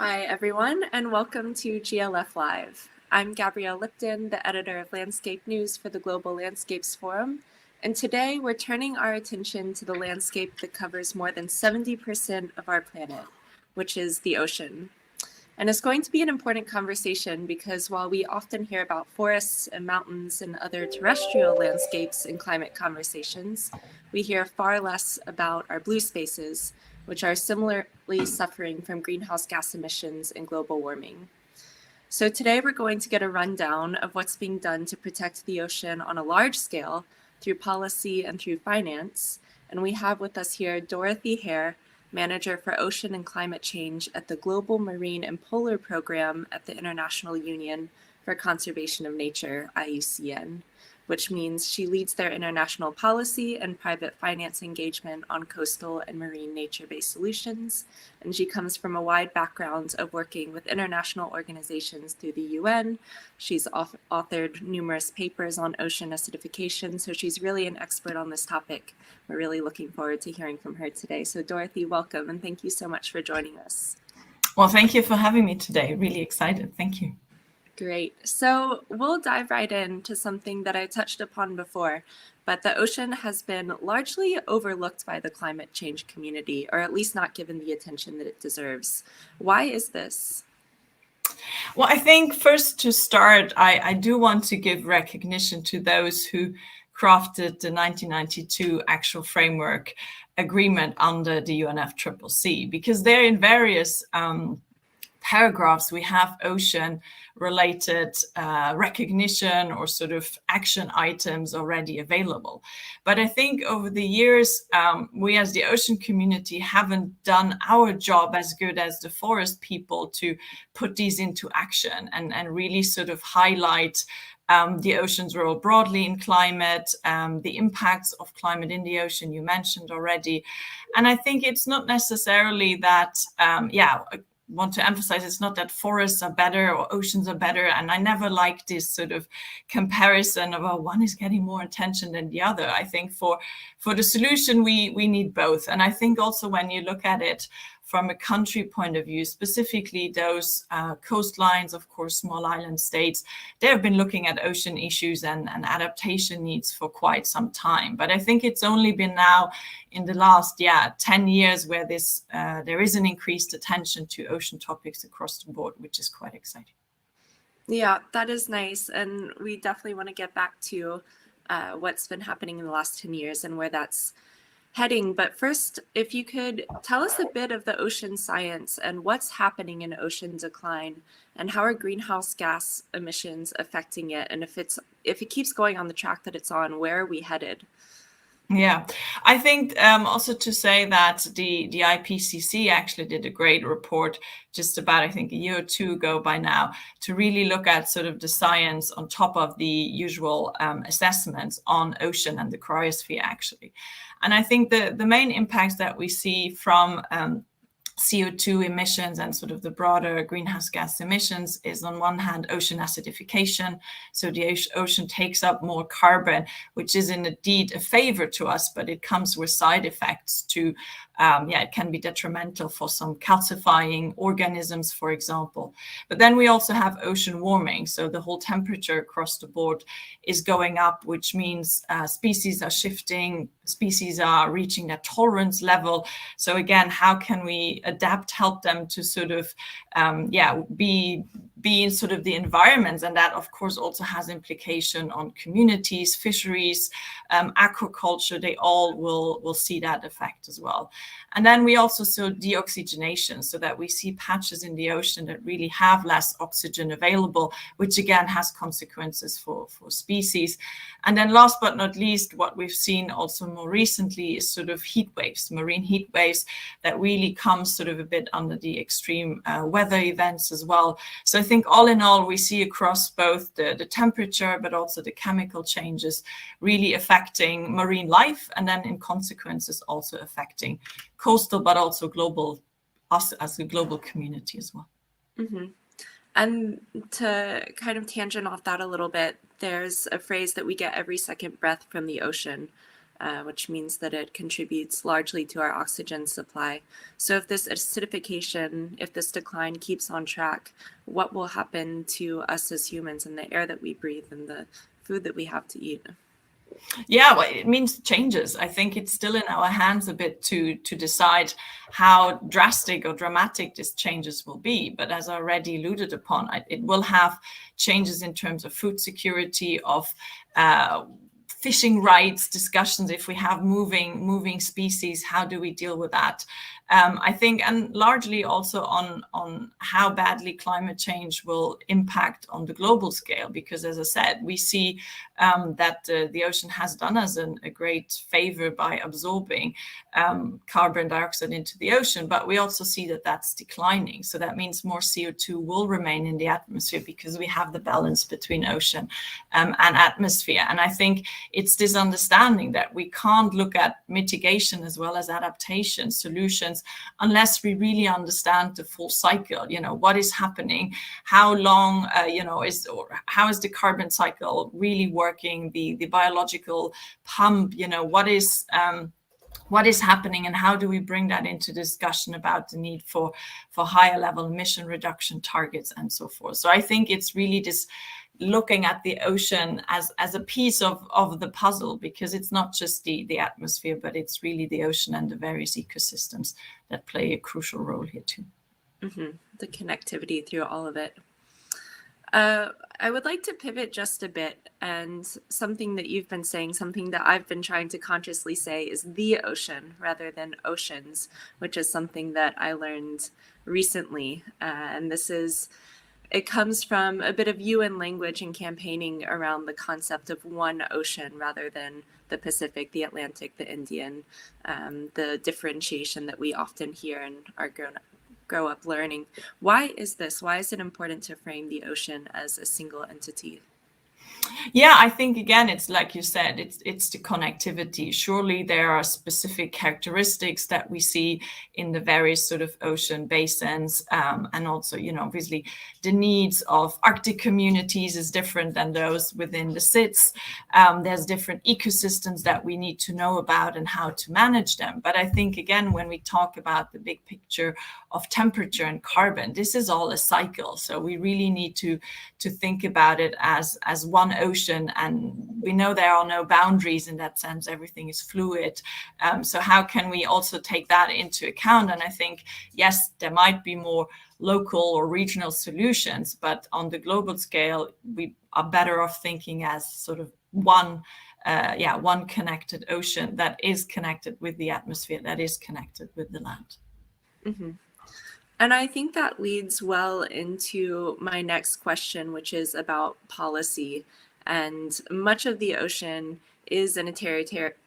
Hi, everyone, and welcome to GLF Live. I'm Gabrielle Lipton, the editor of Landscape News for the Global Landscapes Forum, and today we're turning our attention to the landscape that covers more than 70% of our planet, which is the ocean. And it's going to be an important conversation because while we often hear about forests and mountains and other terrestrial landscapes in climate conversations, we hear far less about our blue spaces, which are similarly suffering from greenhouse gas emissions and global warming. So today we're going to get a rundown of what's being done to protect the ocean on a large scale through policy and through finance. And we have with us here Dorothée Herr, Manager for Ocean and Climate Change at the Global Marine and Polar Program at the International Union for Conservation of Nature, IUCN, which means she leads their international policy and private finance engagement on coastal and marine nature-based solutions. And she comes from a wide background of working with international organizations through the UN. She's authored numerous papers on ocean acidification, so she's really an expert on this topic. We're really looking forward to hearing from her today. So Dorothée, welcome, and thank you so much for joining us. Well, thank you for having me today. Really excited. Thank you. Great. So we'll dive right into something that I touched upon before, but the ocean has been largely overlooked by the climate change community, or at least not given the attention that it deserves. Why is this? Well, I think first to start, I do want to give recognition to those who crafted the 1992 actual framework agreement under the UNFCCC, because there in various paragraphs we have ocean related recognition or sort of action items already available. But I think over the years, we as the ocean community haven't done our job as good as the forest people to put these into action and really sort of highlight the ocean's role broadly in climate, the impacts of climate in the ocean you mentioned already. And I think it's not necessarily that, want to emphasize it's not that forests are better or oceans are better. And I never like this sort of comparison of, oh, one is getting more attention than the other. I think for the solution, we need both. And I think also when you look at it from a country point of view, specifically those coastlines, of course, small island states, they have been looking at ocean issues and adaptation needs for quite some time. But I think it's only been now in the last 10 years where there is an increased attention to ocean topics across the board, which is quite exciting. Yeah, that is nice. And we definitely want to get back to what's been happening in the last 10 years and where that's heading. But first, if you could tell us a bit of the ocean science and what's happening in ocean decline and how are greenhouse gas emissions affecting it? And if it keeps going on the track that it's on, where are we headed? Yeah, I think also to say that the IPCC actually did a great report just about, I think, a year or two ago by now to really look at sort of the science on top of the usual assessments on ocean and the cryosphere, actually. And I think the main impacts that we see from CO2 emissions and sort of the broader greenhouse gas emissions is on one hand ocean acidification. So the ocean takes up more carbon, which is indeed a favor to us, but it comes with side effects to, it can be detrimental for some calcifying organisms, for example. But then we also have ocean warming. So the whole temperature across the board is going up, which means species are shifting, species are reaching their tolerance level. So again, how can we help them to sort of, be in sort of the environments? And that, of course, also has implication on communities, fisheries, aquaculture. They all will see that effect as well. And then we also saw deoxygenation, so that we see patches in the ocean that really have less oxygen available, which again has consequences for species. And then last but not least, what we've seen also more recently is sort of heat waves, marine heat waves that really come sort of a bit under the extreme weather events as well. So I think all in all, we see across both the temperature, but also the chemical changes really affecting marine life, and then in consequences also affecting coastal, but also global, us as a global community as well. Mm-hmm. And to kind of tangent off that a little bit, there's a phrase that we get every second breath from the ocean. which means that it contributes largely to our oxygen supply. So if this acidification, if this decline keeps on track, what will happen to us as humans and the air that we breathe and the food that we have to eat? Yeah, well, it means changes. I think it's still in our hands a bit to decide how drastic or dramatic these changes will be. But as I already alluded upon, it will have changes in terms of food security, of fishing rights discussions. If we have moving species, how do we deal with that? I think, and largely also on how badly climate change will impact on the global scale, because as I said, we see that the ocean has done us a great favor by absorbing carbon dioxide into the ocean, but we also see that that's declining. So that means more CO2 will remain in the atmosphere because we have the balance between ocean and atmosphere. And I think it's this understanding that we can't look at mitigation as well as adaptation solutions unless we really understand the full cycle. What is happening, how long how is the carbon cycle really working, the biological pump, what is happening, and how do we bring that into discussion about the need for higher level emission reduction targets and so forth. So I think it's really this looking at the ocean as a piece of the puzzle, because it's not just the atmosphere, but it's really the ocean and the various ecosystems that play a crucial role here too. Mm-hmm. The connectivity through all of it. I would like to pivot just a bit, and something that you've been saying, something that I've been trying to consciously say, is the ocean rather than oceans, which is something that I learned recently. And it comes from a bit of UN language and campaigning around the concept of one ocean rather than the Pacific, the Atlantic, the Indian, the differentiation that we often hear and are grow up learning. Why is this? Why is it important to frame the ocean as a single entity? Yeah, I think, again, it's like you said, it's the connectivity. Surely there are specific characteristics that we see in the various sort of ocean basins. And also, obviously the needs of Arctic communities is different than those within the SIDS. There's different ecosystems that we need to know about and how to manage them. But I think, again, when we talk about the big picture of temperature and carbon, this is all a cycle. So we really need to think about it as one ocean, and we know there are no boundaries in that sense. Everything is fluid. So how can we also take that into account? And I think, yes, there might be more local or regional solutions, but on the global scale, we are better off thinking as sort of one connected ocean that is connected with the atmosphere, that is connected with the land. Mm-hmm. And I think that leads well into my next question, which is about policy. And much of the ocean is in a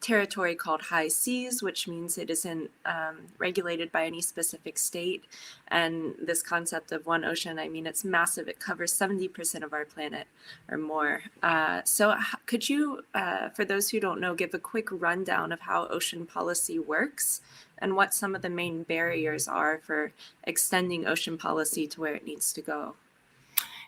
territory called high seas, which means it isn't regulated by any specific state. And this concept of one ocean, I mean, it's massive. It covers 70% of our planet or more. So could you, for those who don't know, give a quick rundown of how ocean policy works and what some of the main barriers are for extending ocean policy to where it needs to go?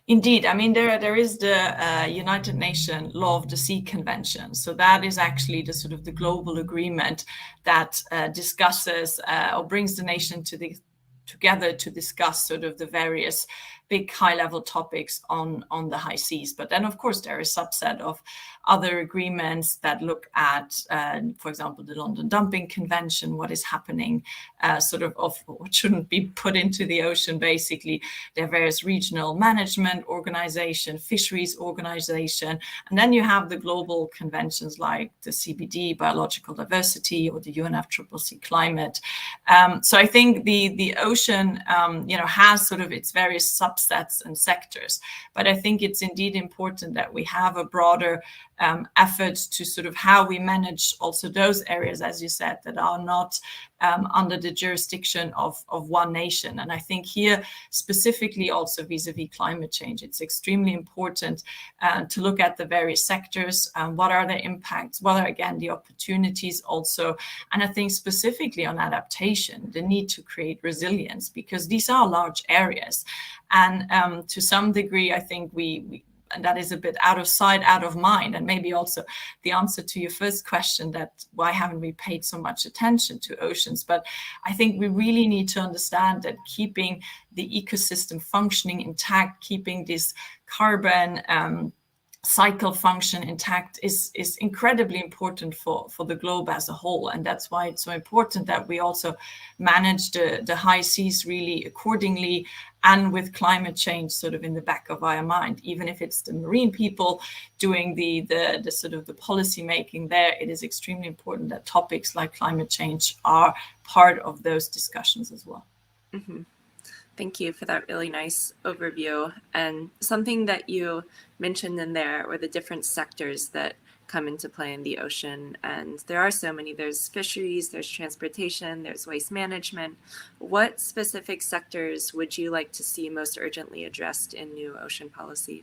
Indeed. I mean, there is the United Nations Law of the Sea Convention. So that is actually the sort of the global agreement that discusses or brings the nation together to discuss sort of the various big high-level topics on the high seas. But then, of course, there is a subset of other agreements that look at, for example, the London Dumping Convention, what is happening, of what shouldn't be put into the ocean, basically. There are various regional management organization, fisheries organization, and then you have the global conventions like the CBD, biological diversity, or the UNFCCC climate. So I think the ocean, has sort of its various subsets and sectors, but I think it's indeed important that we have a broader effort to sort of how we manage also those areas, as you said, that are not under the jurisdiction of one nation. And I think here, specifically also vis-a-vis climate change, it's extremely important to look at the various sectors, what are the impacts, what are, again, the opportunities also. And I think specifically on adaptation, the need to create resilience, because these are large areas. And to some degree, I think we And that is a bit out of sight, out of mind. And maybe also the answer to your first question, that why haven't we paid so much attention to oceans? But I think we really need to understand that keeping the ecosystem functioning intact, keeping this carbon cycle function intact is incredibly important for the globe as a whole. And that's why it's so important that we also manage the high seas really accordingly, and with climate change sort of in the back of our mind. Even if it's the marine people doing the sort of the policy making there, it is extremely important that topics like climate change are part of those discussions as well. Mm-hmm. Thank you for that really nice overview. And something that you mentioned in there were the different sectors that come into play in the ocean. And there are so many. There's fisheries, there's transportation, there's waste management. What specific sectors would you like to see most urgently addressed in new ocean policy?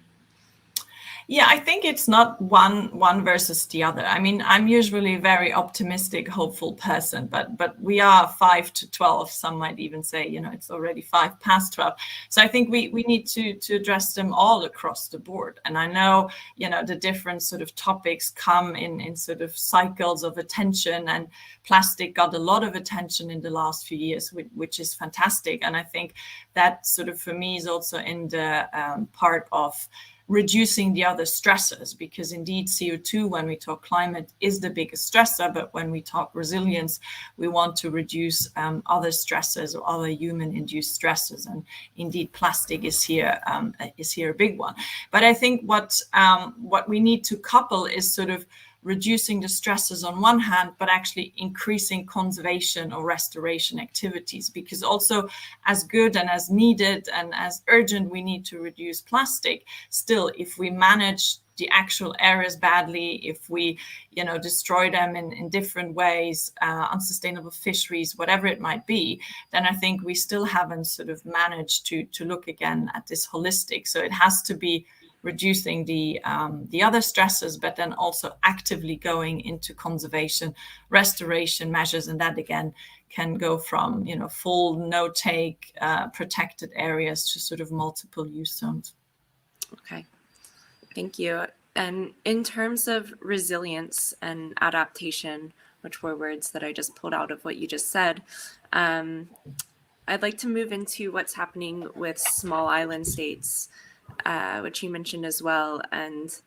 Yeah, I think it's not one versus the other. I mean, I'm usually a very optimistic, hopeful person, but we are 5 to 12. Some might even say, it's already 5 past 12. So I think we need to address them all across the board. And I know, the different sort of topics come in sort of cycles of attention, and plastic got a lot of attention in the last few years, which is fantastic. And I think that sort of for me is also in the part of reducing the other stressors, because indeed CO2, when we talk climate, is the biggest stressor, but when we talk resilience, we want to reduce other stressors or other human-induced stressors, and indeed plastic is here a big one. But I think what we need to couple is sort of reducing the stresses on one hand, but actually increasing conservation or restoration activities, because also as good and as needed and as urgent we need to reduce plastic, still if we manage the actual areas badly, if we destroy them in different ways, unsustainable fisheries, whatever it might be, then I think we still haven't sort of managed to look again at this holistic. So it has to be reducing the other stresses, but then also actively going into conservation, restoration measures, and that again can go from full no-take protected areas to sort of multiple use zones. Okay, thank you. And in terms of resilience and adaptation, which were words that I just pulled out of what you just said, I'd like to move into what's happening with small island states, which you mentioned as well. And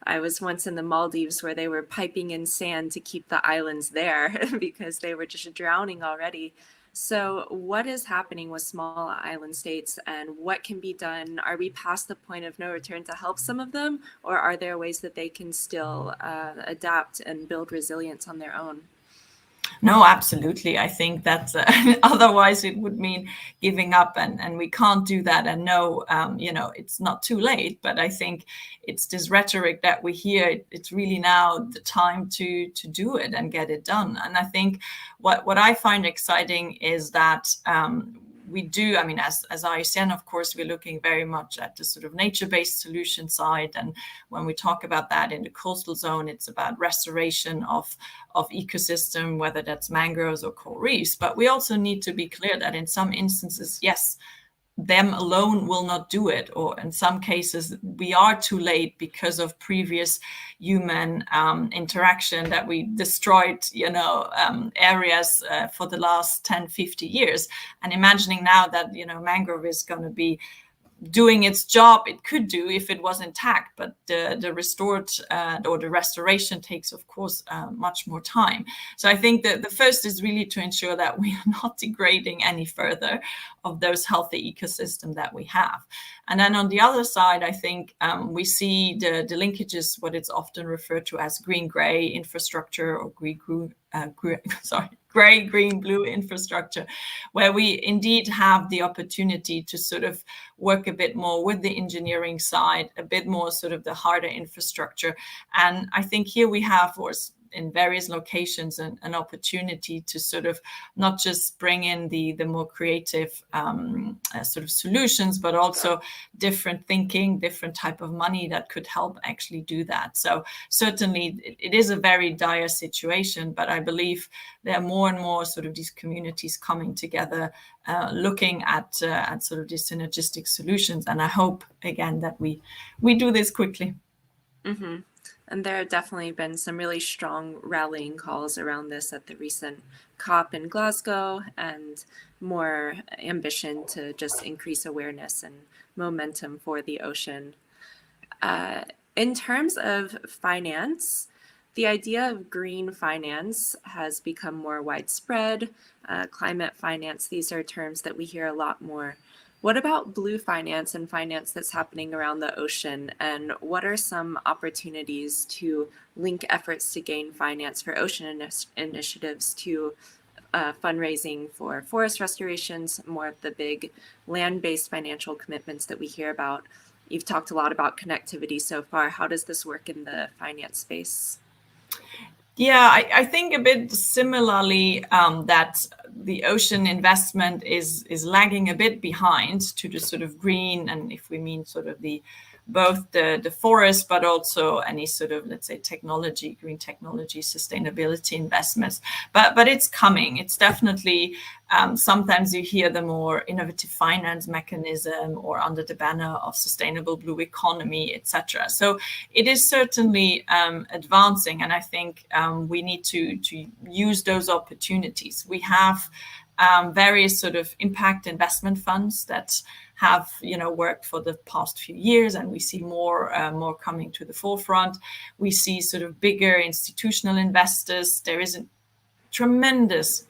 I was once in the Maldives where they were piping in sand to keep the islands there because they were just drowning already. So what is happening with small island states, and what can be done? Are we past the point of no return to help some of them, or are there ways that they can still adapt and build resilience on their own? No, absolutely. I think that otherwise it would mean giving up, and we can't do that. And no, it's not too late. But I think it's this rhetoric that we hear. It's really now the time to do it and get it done. And I think what I find exciting is that we do, I mean, as IUCN, of course, we're looking very much at the sort of nature-based solution side. And when we talk about that in the coastal zone, it's about restoration of ecosystem, whether that's mangroves or coral reefs. But we also need to be clear that in some instances, yes, them alone will not do it, or in some cases we are too late because of previous human interaction, that we destroyed areas for the last 10-50 years. And imagining now that mangrove is going to be doing its job it could do if it was intact, but the restored or the restoration takes, of course, much more time. So I think that the first is really to ensure that we are not degrading any further of those healthy ecosystems that we have. And then on the other side, I think we see the linkages, what it's often referred to as green-gray infrastructure, or gray, green, blue infrastructure, where we indeed have the opportunity to sort of work a bit more with the engineering side, a bit more sort of the harder infrastructure. And I think here we have, or in various locations an opportunity to sort of not just bring in the more creative sort of solutions, but also different thinking, different type of money that could help actually do that. So certainly it is a very dire situation, but I believe there are more and more sort of these communities coming together, looking at sort of these synergistic solutions. And I hope again that we do this quickly. Mm-hmm. And there have definitely been some really strong rallying calls around this at the recent COP in Glasgow, and more ambition to just increase awareness and momentum for the ocean. In terms of finance, the idea of green finance has become more widespread. Climate finance, these are terms that we hear a lot more. What about blue finance and finance that's happening around the ocean? And what are some opportunities to link efforts to gain finance for ocean initiatives to fundraising for forest restorations, more of the big land-based financial commitments that we hear about? You've talked a lot about connectivity so far. How does this work in the finance space? Yeah, I think a bit similarly that the ocean investment is lagging a bit behind to the sort of green, and if we mean sort of both the forest, but also any sort of, let's say, technology, green technology, sustainability investments. But it's coming. It's definitely, sometimes you hear the more innovative finance mechanism or under the banner of sustainable blue economy, etc. So it is certainly advancing, and I think we need to use those opportunities. We have various sort of impact investment funds that have worked for the past few years, and we see more coming to the forefront. We see sort of bigger institutional investors. There is a tremendous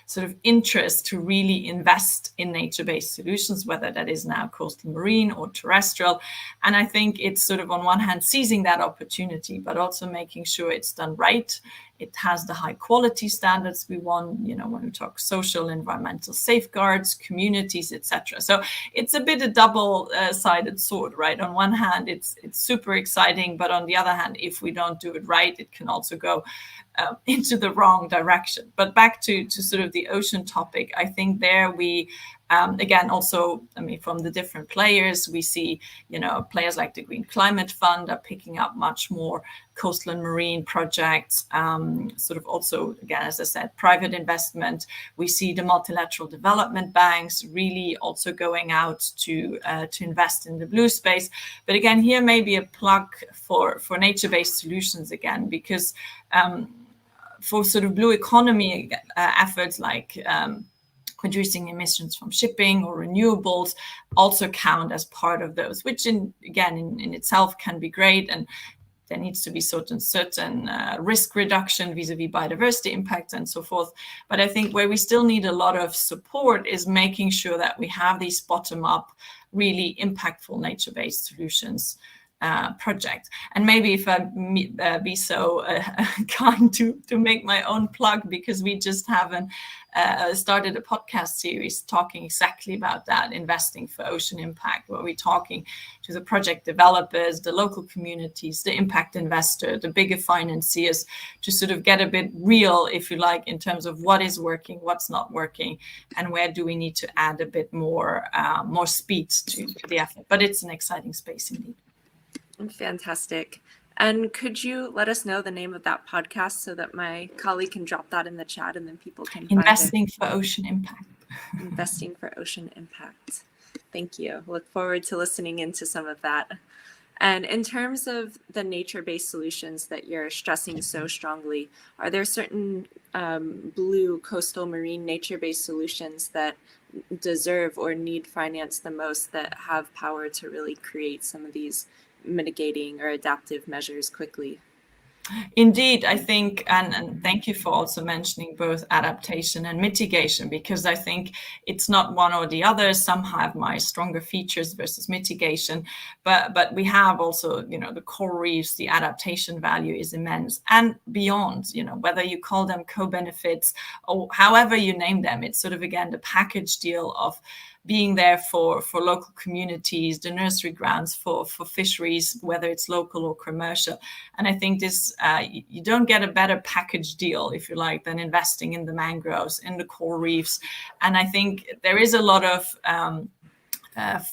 sort of interest to really invest in nature-based solutions, whether that is now coastal marine or terrestrial. And I think it's sort of on one hand seizing that opportunity, but also making sure it's done right. It has the high quality standards we want, when we talk social, environmental safeguards, communities, etc. So it's a bit a double-sided sword, right? On one hand, it's super exciting, but on the other hand, if we don't do it right, it can also go into the wrong direction. But back to sort of the ocean topic, I think there we again, also, I mean, from the different players, we see, players like the Green Climate Fund are picking up much more coastal and marine projects, sort of also, again, as I said, private investment. We see the multilateral development banks really also going out to invest in the blue space. But again, here may be a plug for nature-based solutions again, because for sort of blue economy efforts like reducing emissions from shipping or renewables also count as part of those, which in itself can be great. And there needs to be certain risk reduction vis-a-vis biodiversity impacts and so forth. But I think where we still need a lot of support is making sure that we have these bottom-up, really impactful nature-based solutions project. And maybe if I be so kind to make my own plug, because we just haven't started a podcast series talking exactly about that, investing for ocean impact, where we're talking to the project developers, the local communities, the impact investor, the bigger financiers, to sort of get a bit real, if you like, in terms of what is working, what's not working, and where do we need to add a bit more speed to the effort. But it's an exciting space indeed. Fantastic. And could you let us know the name of that podcast so that my colleague can drop that in the chat and then people can find it? Investing for Ocean Impact. Investing for Ocean Impact. Thank you. Look forward to listening into some of that. And in terms of the nature-based solutions that you're stressing so strongly, are there certain blue coastal marine nature-based solutions that deserve or need finance the most, that have power to really create some of these mitigating or adaptive measures quickly? Indeed, I think, and thank you for also mentioning both adaptation and mitigation, because I think it's not one or the other. Some have my stronger features versus mitigation, but we have also, the coral reefs, the adaptation value is immense, and beyond, whether you call them co-benefits or however you name them, it's sort of, again, the package deal of being there for local communities, the nursery grounds for fisheries, whether it's local or commercial. And I think this, you don't get a better package deal, if you like, than investing in the mangroves, in the coral reefs. And I think there is a lot of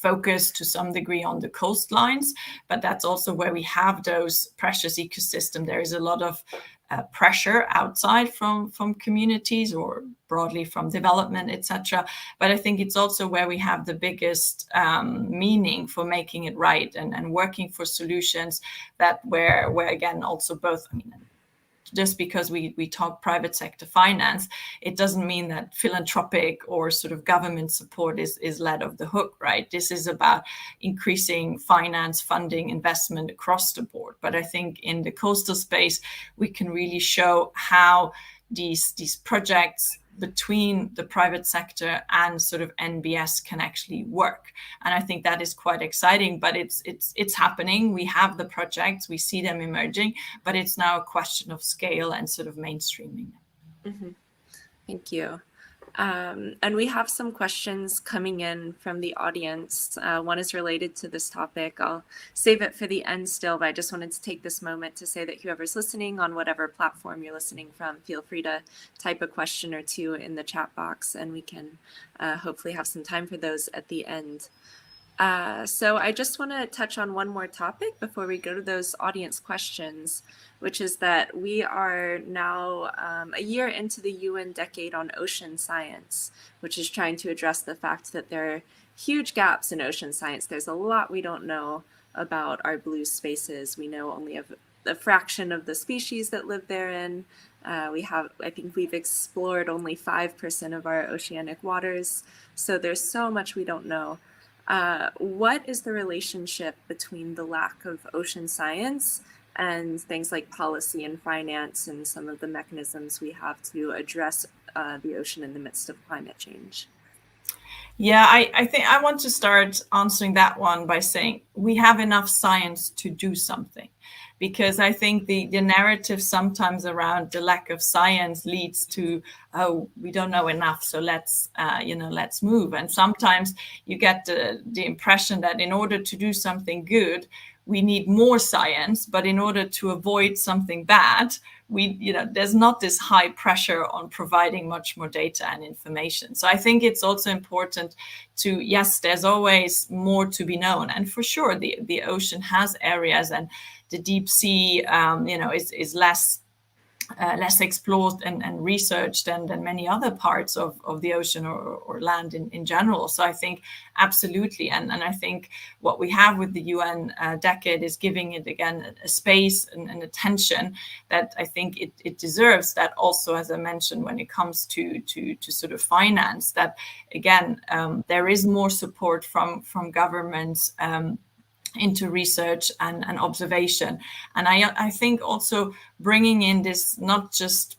focus to some degree on the coastlines, but that's also where we have those precious ecosystem. There is a lot of pressure outside from communities or broadly from development, etc. But I think it's also where we have the biggest meaning for making it right and working for solutions that where again also both, I mean, just because we talk private sector finance, it doesn't mean that philanthropic or sort of government support is let off the hook, right? This is about increasing finance, funding, investment across the board. But I think in the coastal space, we can really show how these projects between the private sector and sort of NBS can actually work. And I think that is quite exciting, but it's happening. We have the projects, we see them emerging, but it's now a question of scale and sort of mainstreaming. Mm-hmm. Thank you. And we have some questions coming in from the audience. One is related to this topic. I'll save it for the end still, but I just wanted to take this moment to say that whoever's listening on whatever platform you're listening from, feel free to type a question or two in the chat box, and we can hopefully have some time for those at the end. So I just want to touch on one more topic before we go to those audience questions, which is that we are now a year into the UN Decade on Ocean Science, which is trying to address the fact that there are huge gaps in ocean science. There's a lot we don't know about our blue spaces. We know only of a fraction of the species that live therein. I think we've explored only 5% of our oceanic waters. So there's so much we don't know. What is the relationship between the lack of ocean science and things like policy and finance and some of the mechanisms we have to address the ocean in the midst of climate change? Yeah, I think I want to start answering that one by saying we have enough science to do something, because I think the narrative sometimes around the lack of science leads to, oh, we don't know enough, so let's move. And sometimes you get the impression that in order to do something good, we need more science, but in order to avoid something bad, there's not this high pressure on providing much more data and information. So I think it's also important to, yes, there's always more to be known. And for sure, the ocean has areas, and the deep sea, is less explored and researched than many other parts of the ocean or land in general. So I think absolutely. And I think what we have with the UN Decade is giving it, again, a space and attention that I think it deserves. That also, as I mentioned, when it comes to sort of finance, that, again, there is more support from governments into research and observation. And I think also bringing in this, not just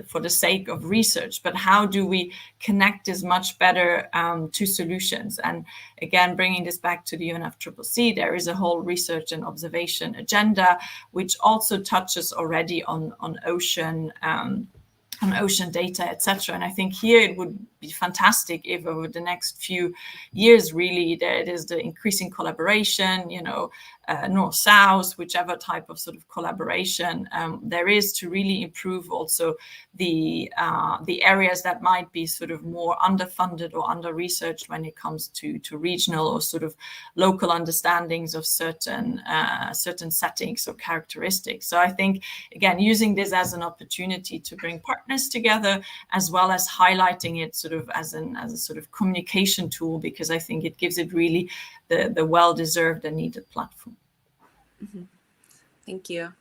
for the sake of research, but how do we connect this much better to solutions? And again, bringing this back to the UNFCCC, there is a whole research and observation agenda, which also touches already on ocean data, etc. And I think here it would be fantastic if over the next few years, really, there is the increasing collaboration, north-south, whichever type of sort of collaboration there is, to really improve also the areas that might be sort of more underfunded or under-researched when it comes to regional or sort of local understandings of certain settings or characteristics. So I think, again, using this as an opportunity to bring partners together, as well as highlighting it sort of as a sort of communication tool, because I think it gives it really the well-deserved and needed platform. Mm-hmm. Thank you.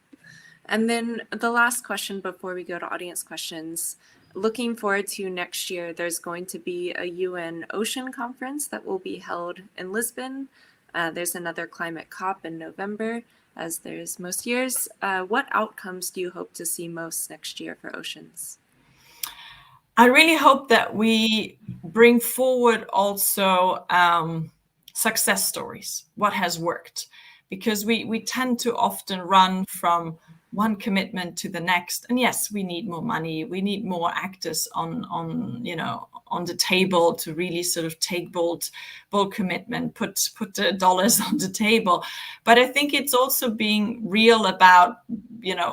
And then the last question before we go to audience questions, looking forward to next year, there's going to be a UN Ocean Conference that will be held in Lisbon. There's another climate COP in November, as there's most years. What outcomes do you hope to see most next year for oceans? I really hope that we bring forward also success stories, what has worked, because we tend to often run from one commitment to the next. And yes, we need more money. We need more actors on the table to really sort of take bold commitment, put the dollars on the table. But I think it's also being real about,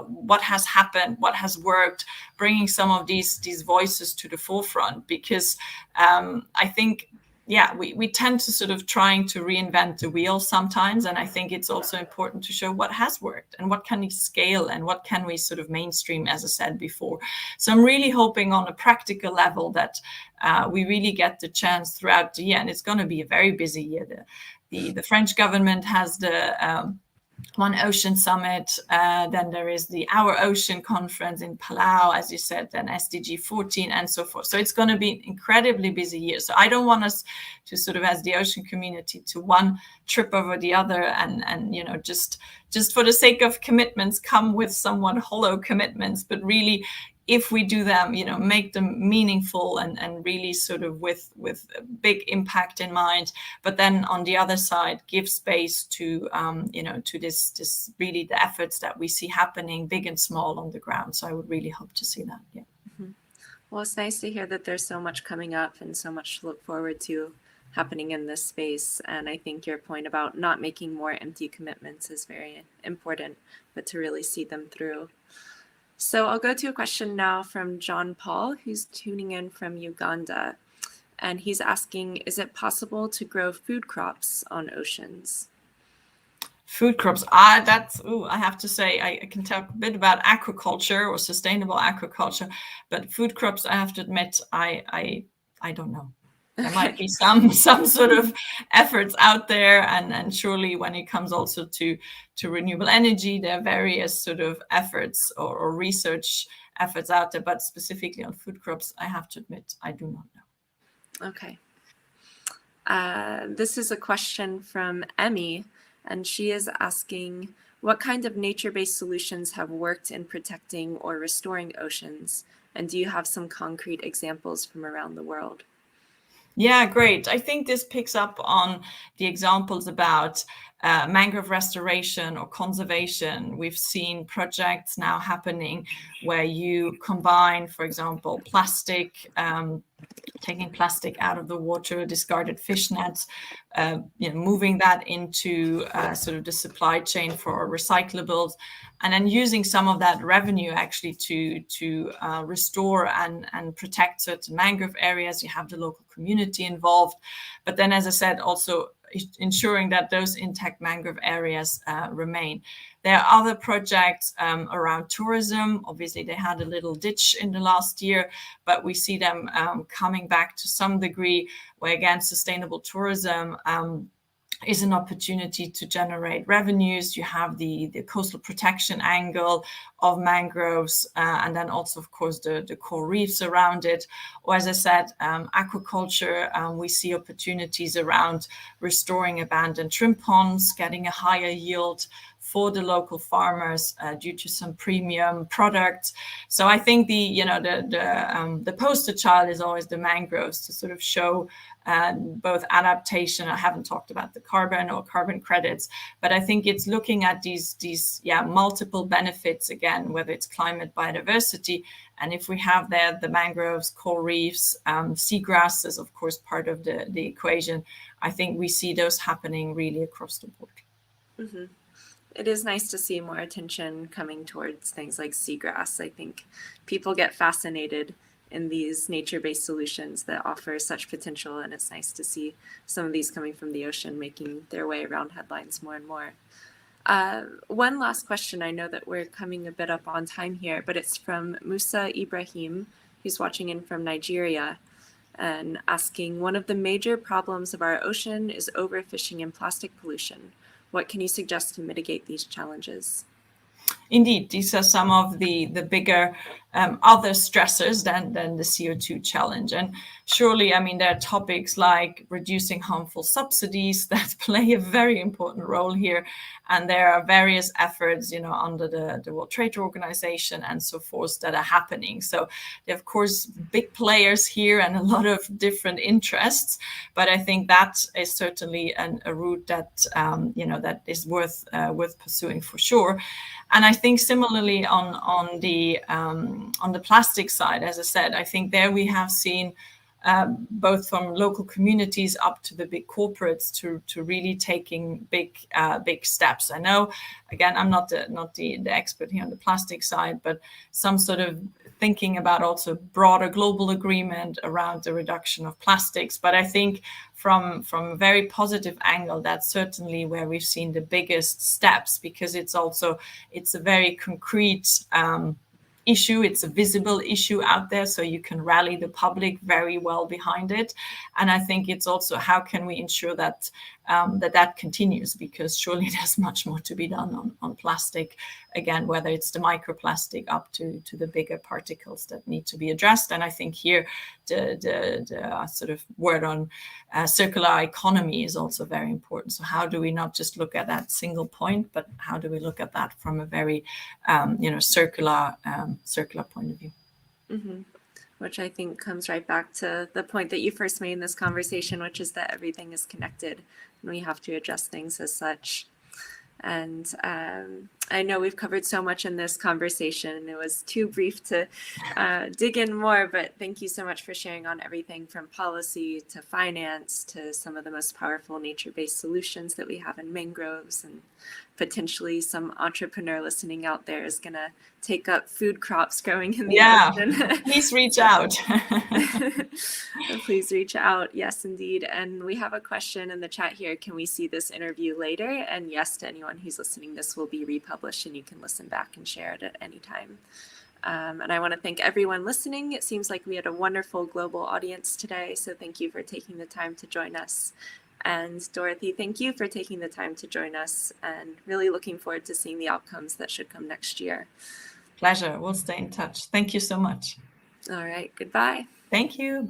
what has happened, what has worked, bringing some of these voices to the forefront, because I think, we tend to sort of trying to reinvent the wheel sometimes. And I think it's also important to show what has worked and what can we scale and what can we sort of mainstream, as I said before. So I'm really hoping on a practical level that we really get the chance throughout the year. And it's going to be a very busy year. The French government has the One Ocean Summit, then there is the Our Ocean Conference in Palau, as you said, then SDG 14 and so forth. So it's going to be an incredibly busy year. So I don't want us to sort of, as the ocean community, to one trip over the other and just for the sake of commitments, come with somewhat hollow commitments, but really, if we do them, make them meaningful and really sort of with a big impact in mind, but then on the other side, give space to, to this really the efforts that we see happening big and small on the ground. So I would really hope to see that. Yeah. Mm-hmm. Well, it's nice to hear that there's so much coming up and so much to look forward to happening in this space. And I think your point about not making more empty commitments is very important, but to really see them through. So I'll go to a question now from John Paul, who's tuning in from Uganda. And he's asking, is it possible to grow food crops on oceans? Food crops. I have to say, I can talk a bit about aquaculture or sustainable aquaculture, but food crops, I have to admit, I don't know. There might be some sort of efforts out there, and surely when it comes also to renewable energy, there are various sort of efforts or research efforts out there. But specifically on food crops, I have to admit, I do not know. Okay. This is a question from Emmy, and she is asking, what kind of nature-based solutions have worked in protecting or restoring oceans? And do you have some concrete examples from around the world? Yeah, great. I think this picks up on the examples about mangrove restoration or conservation. We've seen projects now happening where you combine, for example, plastic, taking plastic out of the water, discarded fish nets, moving that into sort of the supply chain for recyclables, and then using some of that revenue actually to restore and protect certain mangrove areas. You have the local community involved, but then, as I said, also ensuring that those intact mangrove areas remain. There are other projects around tourism. Obviously, they had a little ditch in the last year, but we see them coming back to some degree, where again, sustainable tourism is an opportunity to generate revenues. You have the coastal protection angle of mangroves, and then also, of course, the coral reefs around it. Or, as I said, aquaculture, we see opportunities around restoring abandoned shrimp ponds, getting a higher yield for the local farmers due to some premium products. So I think the poster child is always the mangroves, to sort of show both adaptation. I haven't talked about the carbon or carbon credits, but I think it's looking at these multiple benefits again, whether it's climate, biodiversity, and if we have there the mangroves, coral reefs, seagrass is of course part of the equation. I think we see those happening really across the board. Mm-hmm. It is nice to see more attention coming towards things like seagrass. I think people get fascinated in these nature-based solutions that offer such potential, and it's nice to see some of these coming from the ocean making their way around headlines more and more. One last question. I know that we're coming a bit up on time here, but it's from Musa Ibrahim, who's watching in from Nigeria, and asking, one of the major problems of our ocean is overfishing and plastic pollution. What can you suggest to mitigate these challenges? Indeed, these are some of the bigger other stressors than the CO2 challenge. And surely, I mean, there are topics like reducing harmful subsidies that play a very important role here. And there are various efforts, under the World Trade Organization and so forth that are happening. So there are, of course, big players here and a lot of different interests. But I think that is certainly a route that, that is worth pursuing for sure. And I think similarly on the plastic side, as I said, I think there we have seen both from local communities up to the big corporates to really taking big steps. I know, again, I'm not the expert here on the plastic side, but some sort of thinking about also broader global agreement around the reduction of plastics. But I think from a very positive angle, that's certainly where we've seen the biggest steps, because it's a very concrete issue. It's a visible issue out there, so you can rally the public very well behind it. And I think it's also, how can we ensure that that continues, because surely there's much more to be done on plastic, again, whether it's the microplastic up to the bigger particles that need to be addressed. And I think here the sort of word on circular economy is also very important. So how do we not just look at that single point, but how do we look at that from a very circular point of view? Mm-hmm. Which I think comes right back to the point that you first made in this conversation, which is that everything is connected and we have to adjust things as such. And I know we've covered so much in this conversation. It was too brief to dig in more, but thank you so much for sharing on everything from policy to finance to some of the most powerful nature-based solutions that we have in mangroves. And potentially some entrepreneur listening out there is going to take up food crops growing in the ocean. Please reach out. Please reach out. Yes, indeed. And we have a question in the chat here. Can we see this interview later? And yes, to anyone who's listening, this will be republished and you can listen back and share it at any time. And I want to thank everyone listening. It seems like we had a wonderful global audience today. So thank you for taking the time to join us. And Dorothée, thank you for taking the time to join us, and really looking forward to seeing the outcomes that should come next year. Pleasure. We'll stay in touch. Thank you so much. All right. Goodbye. Thank you.